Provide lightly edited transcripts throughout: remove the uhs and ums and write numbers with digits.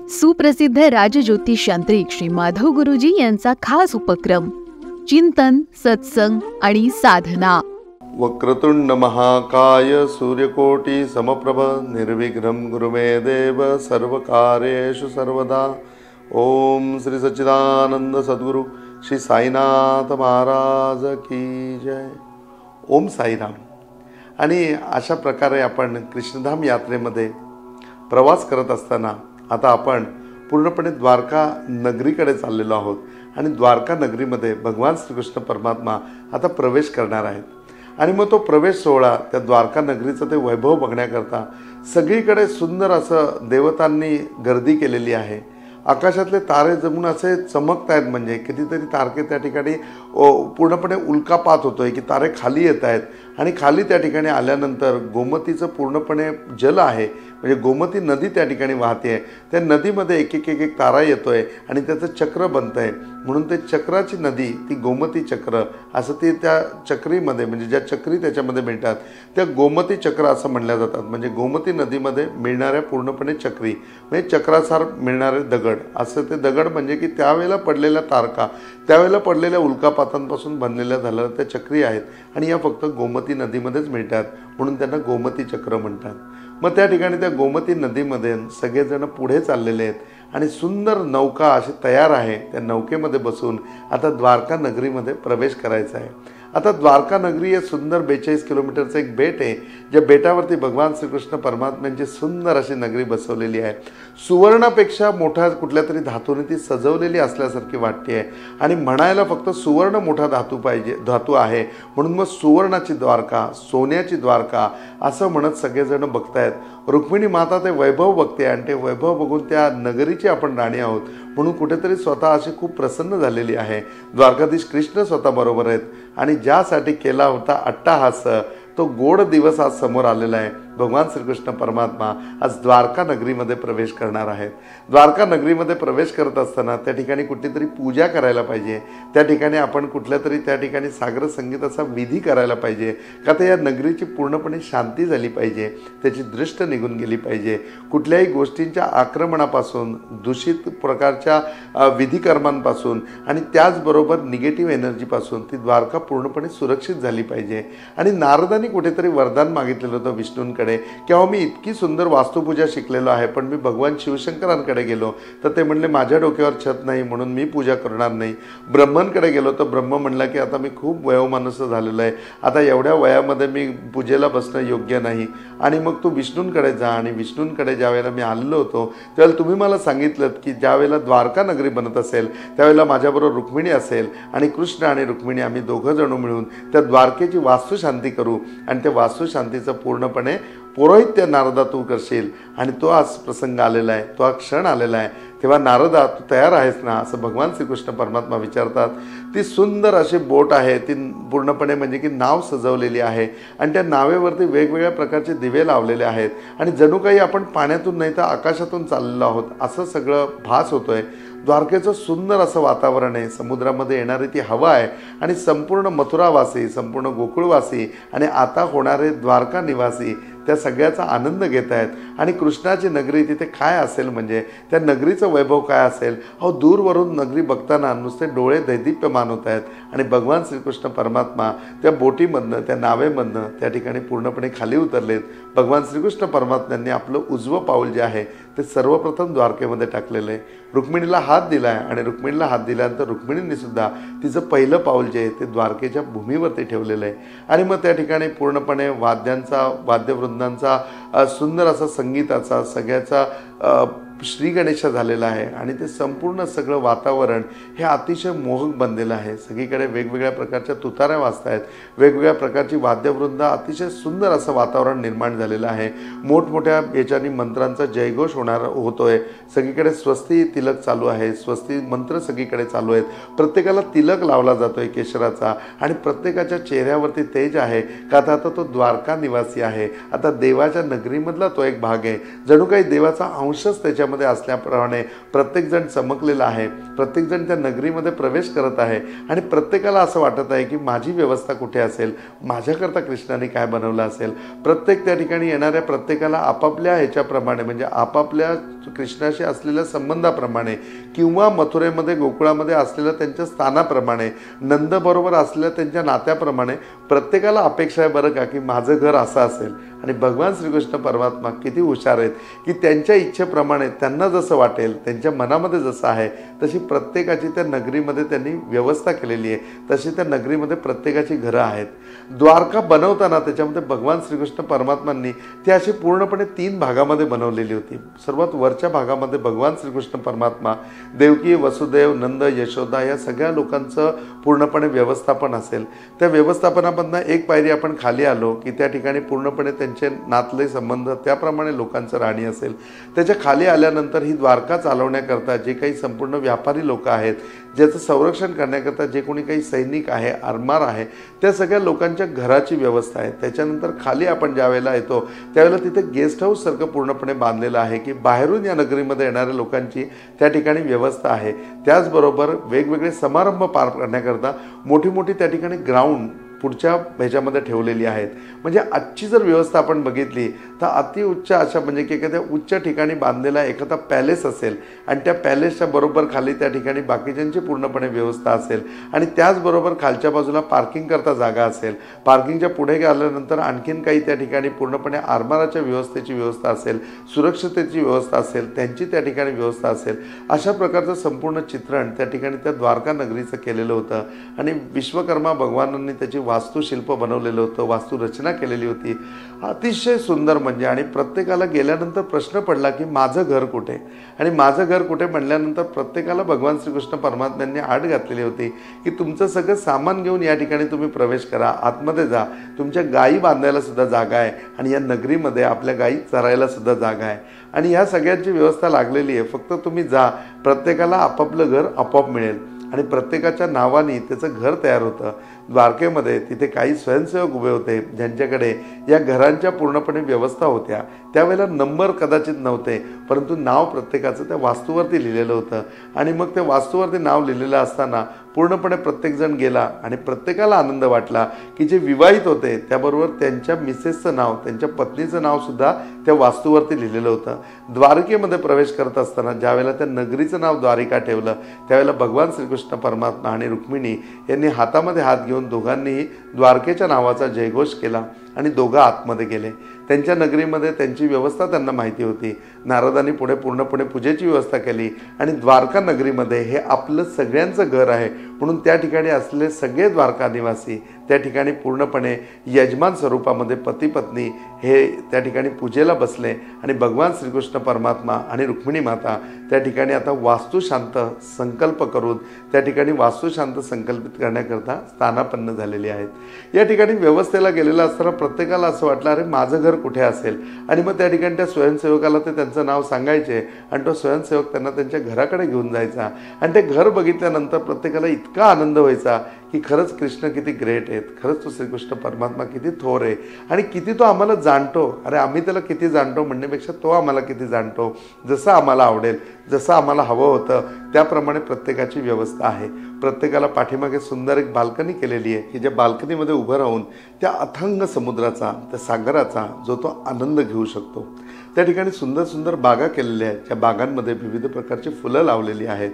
सुप्रसिद्ध राजज्योतिषांत्रिक श्री माधव गुरुजी यांचा खास उपक्रम चिंतन, सत्संग आणि साधना. वक्रतुंड महाकाय सूर्यकोटी समप्रभ निर्विघ्नं गुरुमे देव सर्वकार्येषु सर्वदा. ओम श्री सच्चिदानंद सद्गुरु श्री साईनाथ महाराज की जय. ओम साईराम. आणि अशा प्रकारे आपण कृष्णधाम यात्रेमध्ये प्रवास करत असताना आता आपण पूर्णपणे द्वारका नगरीकडे चाललेलो आहोत आणि द्वारका नगरीमध्ये भगवान श्रीकृष्ण परमात्मा आता प्रवेश करणार आहेत. आणि मग तो प्रवेश सोहळा त्या द्वारका नगरीचं ते वैभव बघण्याकरता सगळीकडे सुंदर असं देवतांनी गर्दी केलेली आहे. आकाशातले तारे जमून असे चमकत आहेत, म्हणजे कितीतरी तारके त्या ठिकाणी पूर्णपणे उल्कापात होतोय की तारे खाली येत आहेत. आणि खाली त्या ठिकाणी आल्यानंतर गोमतीचं पूर्णपणे जल आहे, म्हणजे गोमती नदी त्या ठिकाणी वाहते. त्या नदीमध्ये एक एक एक एक तारा येतोय आणि त्याचं चक्र बनतंय, म्हणून ते चक्राची नदी ती गोमती चक्र असं ते त्या चक्रीमध्ये, म्हणजे ज्या चक्री त्याच्यामध्ये मिळतात त्या गोमती चक्र असं म्हणल्या जातात. म्हणजे गोमती नदीमध्ये मिळणाऱ्या पूर्णपणे चक्री म्हणजे चक्रासार मिळणारे दगड, असं ते दगड म्हणजे की त्यावेळेला पडलेल्या तारका, त्यावेळेला पडलेल्या उल्कापातांपासून बनलेल्या झालेल्या त्या चक्री आहेत आणि या फक्त गोमती नदीमध्येच मिळतात, म्हणून त्यांना गोमती चक्र म्हणतात. मग त्या ठिकाणी त्या गोमती नदीमध्ये सगळेजण पुढे चाललेले आहेत आणि सुंदर नौका अशी तयार आहे. त्या नौकेमध्ये बसून आता द्वारका नगरीमध्ये प्रवेश करायचा आहे. आता द्वारका नगरी हे सुंदर 42 किलोमीटरचं एक बेट आहे, ज्या बेटावरती भगवान श्रीकृष्ण परमात्म्यांची सुंदर अशी नगरी बसवलेली आहे. सुवर्णापेक्षा मोठ्या कुठल्या तरी धातूने ती सजवलेली असल्यासारखी वाटते आहे. आणि म्हणायला फक्त सुवर्ण मोठा धातू आहे, म्हणून मग सुवर्णाची द्वारका, सोन्याची द्वारका असं म्हणत सगळेजण बघतायत. रुक्मिणी माता ते वैभव बघते आणि ते वैभव बघून त्या नगरीची आपण राणी आहोत म्हणून कुठेतरी स्वतः अशी खूप प्रसन्न झालेली आहे. द्वारकाधीश कृष्ण स्वतः बरोबर आहेत आणि ज्यासाठी केला होता अट्टाहास तो गोड दिवस आज समोर आलेला आहे. भगवान श्रीकृष्ण परमात्मा आज द्वारका नगरीमध्ये प्रवेश करणार आहेत. द्वारका नगरीमध्ये प्रवेश करत असताना त्या ठिकाणी कुठलीतरी पूजा करायला पाहिजे. त्या ठिकाणी आपण कुठल्या तरी त्या ठिकाणी सागर संगीताचा विधी करायला पाहिजे, का तर या नगरीची पूर्णपणे शांती झाली पाहिजे, त्याची दृष्ट निघून गेली पाहिजे. कुठल्याही गोष्टींच्या आक्रमणापासून, दूषित प्रकारच्या विधिकर्मांपासून आणि त्याचबरोबर निगेटिव्ह एनर्जीपासून ती द्वारका पूर्णपणे सुरक्षित झाली पाहिजे. आणि नारदांनी कुठेतरी वरदान मागितलेलं होतं विष्णूंकडे, किंवा मी इतकी सुंदर वास्तुपूजा शिकलेलो आहे, पण मी भगवान शिवशंकरांकडे गेलो तर ते म्हणले माझ्या डोक्यावर छत नाही म्हणून मी पूजा करणार नाही. ब्रह्मनकडे गेलो तर ब्रह्म म्हणला की आता मी खूप वयोमानस झालेलो आहे, आता एवढ्या वयामध्ये मी पूजेला बसणं योग्य नाही. आणि मग तू विष्णूंकडे जा. आणि विष्णूंकडे ज्यावेळेला मी आलेलो होतो त्यावेळेला तुम्ही मला सांगितलं की ज्यावेळेला द्वारका नगरी बनत असेल त्यावेळेला माझ्याबरोबर रुक्मिणी असेल आणि कृष्ण आणि रुक्मिणी आम्ही दोघं जण मिळून त्या द्वारकेची वास्तुशांती करू आणि त्या वास्तुशांतीचं पूर्णपणे पौरोहित्य नारदा तू करशील. आणि तो आज प्रसंग आलेला आहे, तो हा क्षण आलेला आहे. तेव्हा नारदा तू तयार आहेस ना, असं भगवान श्रीकृष्ण परमात्मा विचारतात. ती सुंदर अशी बोट आहे, ती पूर्णपणे म्हणजे की नाव सजवलेली आहे आणि त्या नावेवरती वेगवेगळ्या प्रकारचे दिवे लावलेले आहेत आणि जणू काही आपण पाण्यातून नाही तर आकाशातून चाललेलो आहोत असं सगळं भास होतोय. द्वारकेचं सुंदर असं वातावरण आहे, समुद्रामध्ये येणारी ती हवा आहे आणि संपूर्ण मथुरावासी, संपूर्ण गोकुळवासी आणि आता होणारे द्वारका निवासी त्या सगळ्याचा आनंद घेत आहेत. आणि कृष्णाची नगरी तिथे काय असेल, म्हणजे त्या नगरीचं वैभव काय असेल. दूरवरून नगरी बघताना नुसते डोळे दैदिप्यमान होत आहेत आणि भगवान श्रीकृष्ण परमात्मा त्या बोटीमधनं, त्या नावेमधनं त्या ठिकाणी पूर्णपणे खाली उतरलेत. भगवान श्रीकृष्ण परमात्म्यांनी आपलं उजवं पाऊल जे आहे ते सर्वप्रथम द्वारकेमध्ये टाकलेलं आहे. रुक्मिणीला हात दिला आहे आणि रुक्मिणीला हात दिल्यानंतर रुक्मिणींनी सुद्धा तिचं पहिलं पाऊल जे आहे ते द्वारकेच्या भूमीवरती ठेवलेलं आहे. आणि मग त्या ठिकाणी पूर्णपणे वाद्यवृंदांचा सुंदर असा संगीताचा सगळ्याचा श्री गणेश झालेला आहे आणि ते संपूर्ण सगळं वातावरण हे अतिशय मोहक बनलेलं आहे. सगळीकडे वेगवेगळ्या प्रकारच्या तुताऱ्या वाजत आहेत, वेगवेगळ्या प्रकारची वाद्यवृंद, अतिशय सुंदर असं वातावरण निर्माण झालेलं आहे. मोठमोठ्या याच्यानी मंत्रांचा जयघोष होतोय. सगळीकडे स्वस्ती तिलक चालू आहे, स्वस्ती मंत्र सगळीकडे चालू आहेत. प्रत्येकाला तिलक लावला जातोय केशराचा आणि प्रत्येकाच्या चेहऱ्यावरती तेज आहे, का आता तो द्वारका निवासी आहे. आता देवाच्या नगरीमधला तो एक भाग आहे, जणू काही देवाचा अंशच त्याच्यामध्ये असल्याप्रमाणे प्रत्येकजण चमकलेला आहे. प्रत्येकजण त्या नगरीमध्ये प्रवेश करत आहे आणि प्रत्येकाला असं वाटत आहे की माझी व्यवस्था कुठे असेल, माझ्याकरता कृष्णाने काय बनवलं असेल. प्रत्येक त्या ठिकाणी येणाऱ्या प्रत्येकाला आपापल्या ह्याच्याप्रमाणे, म्हणजे आपापल्या कृष्णाशी असलेल्या संबंधाप्रमाणे किंवा मथुरेमध्ये गोकुळामध्ये असलेल्या त्यांच्या स्थानाप्रमाणे, नंदबरोबर असलेल्या त्यांच्या नात्याप्रमाणे प्रत्येकाला अपेक्षा आहे बरं का की माझं घर असं असेल. आणि भगवान श्रीकृष्ण परमात्मा किती हुशार आहेत की त्यांच्या इच्छेप्रमाणे त्यांना जसं वाटेल, त्यांच्या मनामध्ये जसं आहे तशी प्रत्येकाची त्या नगरीमध्ये त्यांनी व्यवस्था केलेली आहे. तशी त्या नगरीमध्ये प्रत्येकाची घरं आहेत. द्वारका बनवताना त्याच्यामध्ये भगवान श्रीकृष्ण परमात्मांनी ती अशी पूर्णपणे 3 भागामध्ये बनवलेली होती. सर्वात वरच्या भागामध्ये भगवान श्रीकृष्ण परमात्मा, देवकी, वसुदेव, नंद, यशोदा या सगळ्या लोकांचं पूर्णपणे व्यवस्थापन असेल. त्या व्यवस्थापनामधनं एक पायरी आपण खाली आलो की त्या ठिकाणी पूर्णपणे त्यांचे नातले संबंध त्याप्रमाणे लोकांचं राणी असेल. त्याच्या खाली आल्यानंतर ही द्वारका चालवण्याकरता जे काही संपूर्ण व्यापारी लोक आहेत, ज्याचं संरक्षण करण्याकरता जे कोणी काही सैनिक आहे, आरमार आहे, त्या सगळ्या लोकांच्या घराची व्यवस्था आहे. त्याच्यानंतर खाली आपण ज्या वेळेला येतो त्यावेळेला तिथे गेस्ट हाऊस सारखं पूर्णपणे बांधलेलं आहे की बाहेरून या नगरीमध्ये येणाऱ्या लोकांची त्या ठिकाणी व्यवस्था आहे. त्याचबरोबर वेगवेगळे समारंभ पार करण्याकरता मोठी मोठी त्या ठिकाणी ग्राउंड पुढच्या ह्याच्यामध्ये ठेवलेली आहेत. म्हणजे आजची जर व्यवस्था आपण बघितली तर अतिउच्च अशा म्हणजे की एखाद्या उच्च ठिकाणी बांधलेला एखादा पॅलेस असेल आणि त्या पॅलेसच्या बरोबर खाली त्या ठिकाणी बाकीच्यांची पूर्णपणे व्यवस्था असेल आणि त्याचबरोबर खालच्या बाजूला पार्किंग करता जागा असेल. पार्किंगच्या पुढे गेल्यानंतर आणखीन काही त्या ठिकाणी पूर्णपणे आरमाराच्या व्यवस्थेची व्यवस्था असेल, सुरक्षतेची व्यवस्था असेल, त्यांची त्या ठिकाणी व्यवस्था असेल. अशा प्रकारचं संपूर्ण चित्रण त्या ठिकाणी त्या द्वारका नगरीचं केलेलं होतं. आणि विश्वकर्मा भगवानांनी त्याची वास्तुशिल्प बनवलेलं होतं, वास्तुरचना केलेली होती, अतिशय सुंदर. म्हणजे आणि प्रत्येकाला गेल्यानंतर प्रश्न पडला की माझं घर कुठे, आणि माझं घर कुठे म्हणल्यानंतर प्रत्येकाला भगवान श्रीकृष्ण परमात्म्यांनी आड घातलेली होती की तुमचं सगळं सामान घेऊन या ठिकाणी तुम्ही प्रवेश करा, आतमध्ये जा, तुमच्या गायी बांधायला सुद्धा जागा आहे आणि या नगरीमध्ये आपल्या गायी चरायला सुद्धा जागा आहे आणि ह्या सगळ्यांची व्यवस्था लागलेली आहे. फक्त तुम्ही जा, प्रत्येकाला आपापलं घर आपोआप मिळेल आणि प्रत्येकाच्या नावाने त्याचं घर तयार होतं. द्वारकेमध्ये तिथे काही स्वयंसेवक उभे होते ज्यांच्याकडे या घरांच्या पूर्णपणे व्यवस्था होत्या. त्यावेळेला नंबर कदाचित नव्हते, परंतु नाव प्रत्येकाचं त्या वास्तूवरती लिहिलेलं होतं. आणि मग त्या वास्तूवरती नाव लिहिलेलं असताना पूर्णपणे प्रत्येकजण गेला आणि प्रत्येकाला आनंद वाटला की जे विवाहित होते त्याबरोबर त्यांच्या मिसेसचं नाव, त्यांच्या पत्नीचं नावसुद्धा त्या वास्तूवरती लिहिलेलं होतं. द्वारकेमध्ये प्रवेश करत असताना ज्यावेळेला त्या नगरीचं नाव द्वारिका ठेवलं त्यावेळेला भगवान श्रीकृष्ण परमात्मा आणि रुक्मिणी यांनी हातामध्ये हात घेऊन दोघांनीही द्वारकेच्या नावाचा जयघोष केला आणि दोघं आतमध्ये गेले. त्यांच्या नगरीमध्ये त्यांची व्यवस्था त्यांना माहिती होती. नारदांनी पुढे पूर्णपणे पूजेची व्यवस्था केली आणि द्वारका नगरीमध्ये हे आपलं सगळ्यांचं घर आहे म्हणून त्या ठिकाणी असलेले सगळे द्वारका निवासी त्या ठिकाणी पूर्णपणे यजमान स्वरूपामध्ये पती पत्नी हे त्या ठिकाणी पूजेला बसले आणि भगवान श्रीकृष्ण परमात्मा आणि रुक्मिणी माता त्या ठिकाणी आता वास्तुशांत संकल्प करून त्या ठिकाणी वास्तुशांत संकल्पित करण्याकरता स्थानापन्न झालेली आहेत. या ठिकाणी व्यवस्थेला गेलेला असताना प्रत्येकाला असं वाटलं अरे माझं घर कुठे असेल, आणि मग त्या ठिकाणी त्या स्वयंसेवकाला ते त्यांचं नाव सांगायचे आणि तो स्वयंसेवक त्यांना त्यांच्या घराकडे घेऊन जायचा आणि ते घर बघितल्यानंतर प्रत्येकाला इतका आनंद व्हायचा की खरंच कृष्ण किती ग्रेट आहेत, खरंच तो श्रीकृष्ण परमात्मा किती थोर आहे आणि किती तो आम्हाला जाणतो. अरे आम्ही त्याला किती जाणतो म्हणण्यापेक्षा तो आम्हाला किती जाणतो, जसं आम्हाला आवडेल, जसं आम्हाला हवं होतं त्याप्रमाणे प्रत्येकाची व्यवस्था आहे. प्रत्येकाला पाठीमागे सुंदर एक बाल्कनी केलेली आहे की ज्या बाल्कनीमध्ये उभं राहून त्या अथांग समुद्राचा, त्या सागराचा जो तो आनंद घेऊ शकतो. त्या ठिकाणी सुंदर सुंदर बागा केलेल्या आहेत. त्या बागांमध्ये विविध प्रकारची फुलं लावलेली आहेत.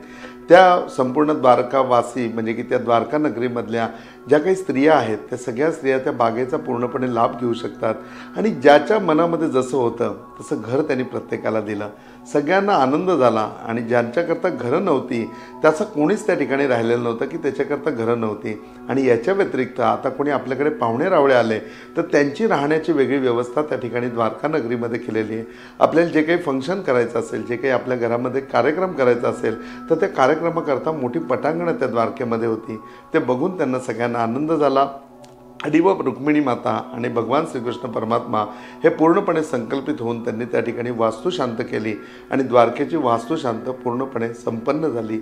त्या संपूर्ण द्वारकावासी म्हणजे की त्या द्वारका नगरीमधल्या ज्या काही स्त्रिया आहेत त्या सगळ्या स्त्रिया त्या बागेचा पूर्णपणे लाभ घेऊ शकतात आणि ज्याच्या मनामध्ये जसं होतं तसं घर त्यांनी प्रत्येकाला दिलं. सगळ्यांना आनंद झाला आणि ज्यांच्याकरता घरं नव्हती त्याचं कोणीच त्या ठिकाणी राहिलेलं नव्हतं की त्याच्याकरता घरं नव्हती. आणि याच्या व्यतिरिक्त आता कोणी आपल्याकडे पाहुणे रावळे आले तर त्यांची राहण्याची वेगळी व्यवस्था त्या ठिकाणी द्वारका नगरीमध्ये केलेली आहे. आपल्याला जे काही फंक्शन करायचं असेल, जे काही आपल्या घरामध्ये कार्यक्रम करायचा असेल तर त्या कार्यक्रमाकरता मोठी पटांगणं त्या द्वारकेमध्ये होती. ते बघून त्यांना सगळ्यांना आनंद झाला आणि व रुक्मिणी माता आणि भगवान श्रीकृष्ण परमात्मा हे पूर्णपणे संकल्पित होऊन त्यांनी त्या ठिकाणी वास्तू शांत केली आणि द्वारकेची वास्तू शांत पूर्णपणे संपन्न झाली.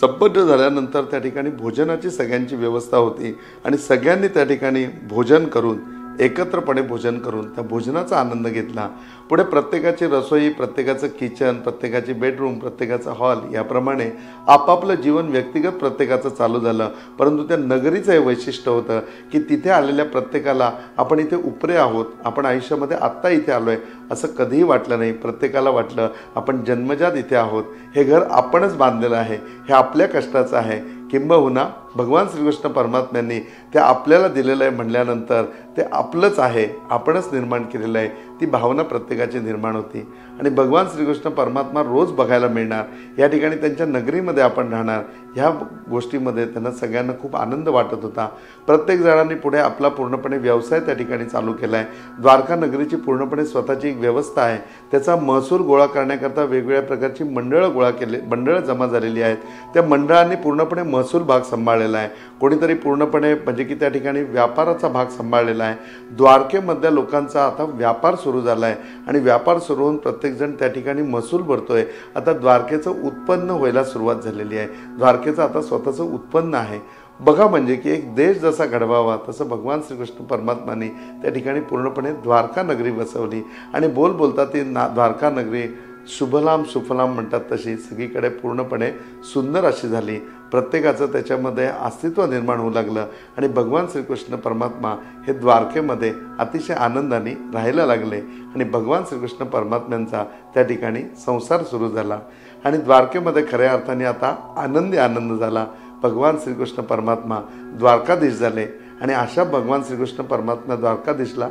संपन्न झाल्यानंतर त्या ठिकाणी भोजनाची सगळ्यांची व्यवस्था होती आणि सगळ्यांनी त्या ठिकाणी भोजन करून एकत्रपणे भोजन करून त्या भोजनाचा आनंद घेतला. पुढे प्रत्येकाची रसोई, प्रत्येकाचं किचन, प्रत्येकाची बेडरूम, प्रत्येकाचा हॉल याप्रमाणे आपापलं जीवन व्यक्तिगत प्रत्येकाचं चालू झालं. परंतु त्या नगरीचं हे वैशिष्ट्य होतं की तिथे आलेल्या प्रत्येकाला आपण इथे उपरे आहोत, आपण आयुष्यामध्ये आत्ता इथे आलो आहे असं कधीही वाटलं नाही. प्रत्येकाला वाटलं आपण जन्मजात इथे आहोत, हे घर आपणच बांधलेलं आहे, हे आपल्या कष्टाचं आहे. किंबहुना भगवान श्रीकृष्ण परमात्म्यांनी ते आपल्याला दिलेलं आहे म्हणल्यानंतर ते आपलंच आहे, आपणच निर्माण केलेलं आहे, ती भावना प्रत्येकाची निर्माण होती. आणि भगवान श्रीकृष्ण परमात्मा रोज बघायला मिळणार, या ठिकाणी त्यांच्या नगरीमध्ये आपण राहणार, ह्या गोष्टीमध्ये त्यांना सगळ्यांना खूप आनंद वाटत होता. प्रत्येक जणांनी पुढे आपला पूर्णपणे व्यवसाय त्या ठिकाणी चालू केला आहे. द्वारका नगरीची पूर्णपणे स्वतःची एक व्यवस्था आहे. त्याचा महसूल गोळा करण्याकरता वेगवेगळ्या प्रकारची मंडळं जमा झालेली आहेत. त्या मंडळांनी पूर्णपणे महसूल भाग सांभाळलेला आहे. कोणीतरी पूर्णपणे म्हणजे की त्या ठिकाणी व्यापाराचा भाग सांभाळलेला आहे. द्वारकेमधल्या लोकांचा आता व्यापार सुरू झाला आहे आणि व्यापार सुरू होऊन प्रत्येकजण त्या ठिकाणी महसूल भरतोय. आता द्वारकेचं उत्पन्न व्हायला सुरुवात झालेली आहे. द्वारकेचं आता स्वतःचं उत्पन्न आहे. बघा म्हणजे की एक देश जसा घडवावा तसं भगवान श्रीकृष्ण परमात्माने त्या ठिकाणी पूर्णपणे द्वारका नगरी बसवली. आणि बोलता ती द्वारका नगरी शुभलाम सुफलाम म्हणतात तशी सगळीकडे पूर्णपणे सुंदर अशी झाली. प्रत्येकाचं त्याच्यामध्ये अस्तित्व निर्माण होऊ लागलं आणि भगवान श्रीकृष्ण परमात्मा हे द्वारकेमध्ये अतिशय आनंदाने राहायला लागले. आणि भगवान श्रीकृष्ण परमात्म्यांचा त्या ठिकाणी संसार सुरू झाला आणि द्वारकेमध्ये खऱ्या अर्थाने आता आनंदी आनंद झाला. भगवान श्रीकृष्ण परमात्मा द्वारकाधीश झाले आणि अशा भगवान श्रीकृष्ण परमात्मा द्वारकाधीशला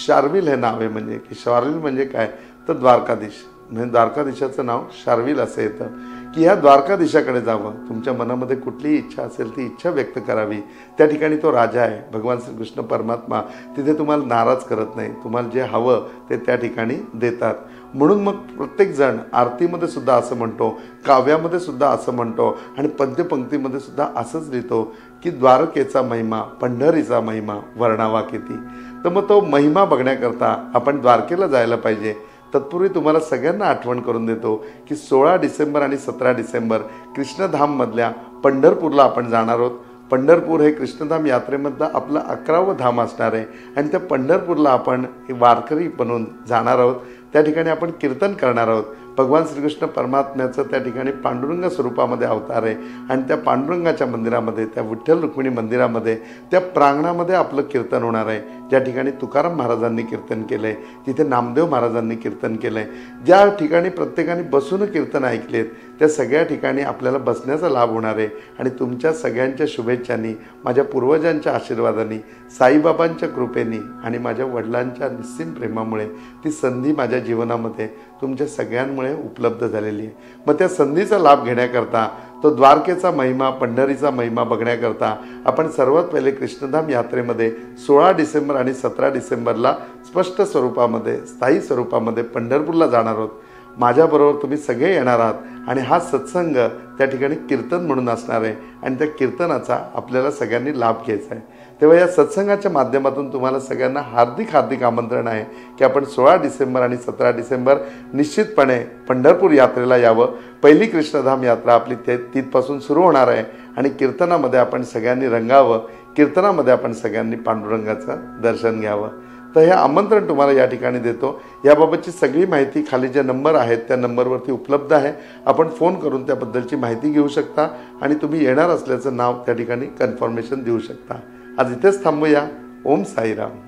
शार्विल हे नाव आहे. म्हणजे की शार्विल म्हणजे काय तर द्वारकाधीश, म्हणजे द्वारकाधीशाचं नाव शार्विल असं येतं. की ह्या द्वारकाधीशाकडे जावं, तुमच्या मनामध्ये कुठलीही इच्छा असेल ती इच्छा व्यक्त करावी. त्या ठिकाणी तो राजा आहे भगवान श्रीकृष्ण परमात्मा, तिथे तुम्हाला नाराज करत नाही, तुम्हाला जे हवं ते त्या ठिकाणी देतात. म्हणून मग प्रत्येकजण आरतीमध्ये सुद्धा असं म्हणतो, काव्यामध्ये सुद्धा असं म्हणतो आणि पद्यपंक्तीमध्ये सुद्धा असंच लिहितो की द्वारकेचा महिमा, पंढरीचा महिमा वर्णावा किती. तर मग तो महिमा बघण्याकरता आपण द्वारकेला जायला पाहिजे. तत्पूर्वी तुम्हाला सगळ्यांना आठवण करून देतो की 16 डिसेंबर आणि 17 डिसेंबर कृष्णधाममधल्या पंढरपूरला आपण जाणार आहोत. पंढरपूर हे कृष्णधाम यात्रेमधलं आपलं 11वं धाम असणार आहे आणि त्या पंढरपूरला आपण वारकरी बनून जाणार आहोत. त्या ठिकाणी आपण कीर्तन करणार आहोत. भगवान श्रीकृष्ण परमात्म्याचं त्या ठिकाणी पांडुरंग स्वरूपामध्ये अवतार आहे आणि त्या पांडुरंगाच्या मंदिरामध्ये, त्या विठ्ठल रुक्मिणी मंदिरामध्ये, त्या प्रांगणामध्ये आपलं कीर्तन होणार आहे. ज्या ठिकाणी तुकाराम महाराजांनी कीर्तन केलं आहे, तिथे नामदेव महाराजांनी कीर्तन केलं आहे. ज्या ठिकाणी प्रत्येकाने बसून कीर्तन ऐकलेत त्या सगळ्या ठिकाणी आपल्याला बसण्याचा लाभ होणार आहे. आणि तुमच्या सगळ्यांच्या शुभेच्छांनी, माझ्या पूर्वजांच्या आशीर्वादांनी, साईबाबांच्या कृपेने आणि माझ्या वडिलांच्या निस्सीम प्रेमामुळे ती संधी माझ्या जीवनामध्ये तुमच्या सगळ्यांमुळे उपलब्ध झालेली आहे. मग त्या संधीचा लाभ घेण्याकरता, तो द्वारकेचा महिमा, पंढरीचा महिमा बघण्याकरता आपण सर्वात पहिले कृष्णधाम यात्रेमध्ये 16 डिसेंबर आणि 17 डिसेंबरला स्पष्ट स्वरूपामध्ये, स्थायी स्वरूपामध्ये पंढरपूरला जाणार आहोत. माझ्याबरोबर तुम्ही सगळे येणार आहात आणि हा सत्संग त्या ठिकाणी कीर्तन म्हणून असणार आहे आणि त्या कीर्तनाचा आपल्याला सगळ्यांनी लाभ घ्यायचा आहे. तेव्हा या सत्संगाच्या माध्यमातून तुम्हाला सगळ्यांना हार्दिक आमंत्रण आहे की आपण 16 डिसेंबर आणि 17 डिसेंबर निश्चितपणे पंढरपूर यात्रेला यावं. पहिली कृष्णधाम यात्रा आपली तिथपासून सुरू होणार आहे आणि कीर्तनामध्ये आपण सगळ्यांनी रंगावं. कीर्तनामध्ये आपण सगळ्यांनी पांडुरंगाचं दर्शन घ्यावं. तर हे आमंत्रण तुम्हाला या ठिकाणी देतो. याबाबतची सगळी माहिती खाली जे नंबर आहेत त्या नंबरवरती उपलब्ध आहे. आपण फोन करून त्याबद्दलची माहिती घेऊ शकता आणि तुम्ही येणार असल्याचं नाव त्या ठिकाणी कन्फर्मेशन देऊ शकता. आज इथेच थांबूया. ओम साईराम.